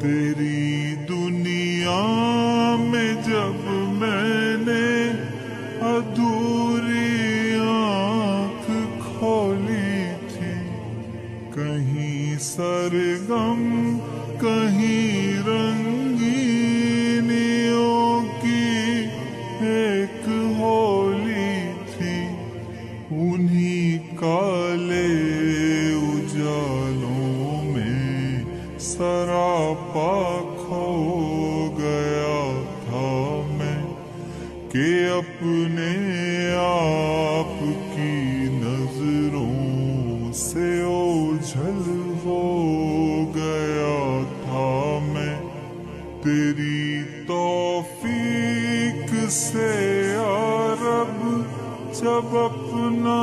تیری دنیا میں جب میں نے ادھوری آنکھ کھولی تھی، کہیں سرگم کہیں رنگینیوں کی ایک ہولی تھی، انہی کالے اجالوں میں سراپا کھو گیا تھا میں، کہ اپنے آپ کی نظروں سے اوجھل ہو گیا تھا میں۔ تیری توفیق سے یا رب جب اپنا